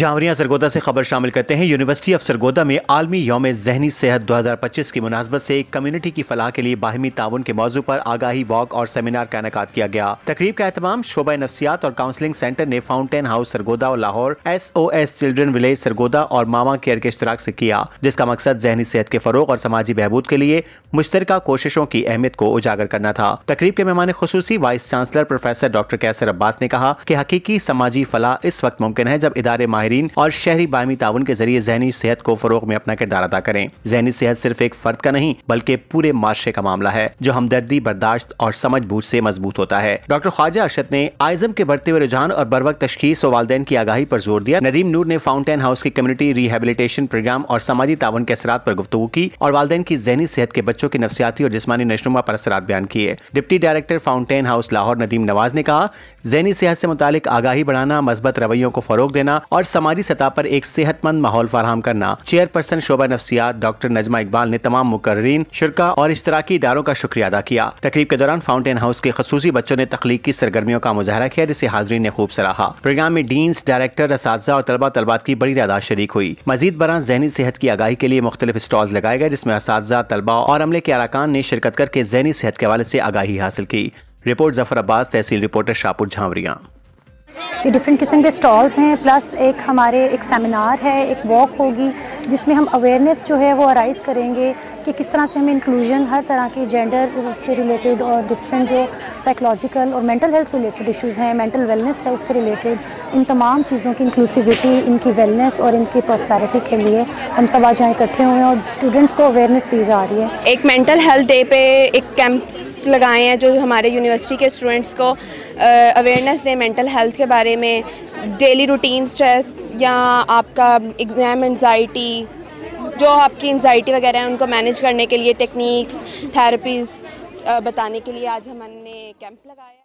جھانوریاں سرگودا سے خبر شامل کرتے ہیں۔ یونیورسٹی آف سرگودا میں عالمی یوم ذہنی صحت 2025 کی مناسبت سے کمیونٹی کی فلاح کے لیے باہمی تعاون کے موضوع پر آگاہی واک اور سیمینار کا انعقاد کیا گیا۔ تقریب کا اہتمام شعبہ نفسیات اور کاؤنسلنگ سینٹر نے فاؤنٹین ہاؤس سرگودا اور Lahore SOS children village Sargodha اور ماما کیئر کے اشتراک سے کیا، جس کا مقصد ذہنی صحت کے فروغ اور سماجی بہبود کے لیے مشترکہ کوششوں کی اہمیت کو اجاگر کرنا تھا۔ تقریب کے مہمان خصوصی وائس چانسلر پروفیسر ڈاکٹر کیسر عباس نے کہا کہ حقیقی سماجی فلاح اس وقت ممکن ہے جب ادارے ماہرین اور شہری باہمی تعاون کے ذریعے ذہنی صحت کو فروغ میں اپنا کردار ادا کریں۔ ذہنی صحت صرف ایک فرد کا نہیں بلکہ پورے معاشرے کا معاملہ ہے جو ہمدردی، برداشت اور سمجھ بوجھ سے مضبوط ہوتا ہے۔ ڈاکٹر خواجہ ارشد نے آئزم کے بڑھتے ہوئے رجحان اور بروقت تشخیص و والدین کی آگاہی پر زور دیا۔ ندیم نور نے فاؤنٹین ہاؤس کی کمیونٹی ریہیبلیٹیشن پروگرام اور سماجی تعاون کے اثرات پر گفتگو کی اور والدین کی ذہنی صحت کے بچوں کی نفسیاتی اور جسمانی نشوونما پر اثرات بیان کیے۔ Deputy director fountain house Lahore Nadeem Nawaz نے کہا، ذہنی صحت سے متعلق آگاہی بڑھانا، مثبت رویوں کو فروغ دینا اور سماجی سطح پر ایک صحت مند ماحول فراہم کرنا۔ چیئرپرسن شعبہ نفسیات ڈاکٹر نجمہ اقبال نے تمام مقررین، شرکاء اور اشتراکی اداروں کا شکریہ ادا کیا۔ تقریب کے دوران فاؤنٹین ہاؤس کے خصوصی بچوں نے تخلیقی سرگرمیوں کا مظاہرہ کیا جسے حاضرین نے خوب سراہا۔ پروگرام میں ڈینز، ڈائریکٹر، اساتذہ اور طلباء کی بڑی تعداد شریک ہوئی۔ مزید برآں ذہنی صحت کی آگاہی کے لیے مختلف اسٹالز لگائے گئے جس میں اساتذہ، طلباء اور عملے کے ارکان نے شرکت کر کے ذہنی صحت کے حوالے سے آگاہی حاصل کی۔ رپورٹ ظفر عباس، تحصیل رپورٹر شاہپور جھانوریاں۔ یہ ڈفرینٹ قسم کے سٹالز ہیں، پلس ہمارے ایک سیمینار ہے، ایک واک ہوگی جس میں ہم اویئرنیس جو ہے وہ ارائز کریں گے کہ کس طرح سے ہمیں انکلوژن ہر طرح کی جینڈر سے ریلیٹڈ اور ڈفرینٹ جو سائیکولوجیکل اور مینٹل ہیلتھ ریلیٹڈ ایشوز ہیں، مینٹل ویلنس ہے اس سے ریلیٹڈ، ان تمام چیزوں کی انکلوسیوٹی، ان کی ویلنس اور ان کی پراسپیرٹی کے لیے ہم سب آج یہاں اکٹھے ہوئے ہیں اور اسٹوڈنٹس کو اویئرنیس دی جا رہی ہے۔ ایک مینٹل ہیلتھ ڈے پہ ایک کیمپس لگائے ہیں جو ہمارے یونیورسٹی کے اسٹوڈنٹس کو اویئرنیس دیں مینٹل ہیلتھ کے بارے میں، ڈیلی روٹین سٹریس یا آپ کا ایگزام انزائٹی، جو آپ کی انزائٹی وغیرہ ہے ان کو مینیج کرنے کے لیے ٹیکنیکس، تھیراپیز بتانے کے لیے آج ہم نے کیمپ لگایا۔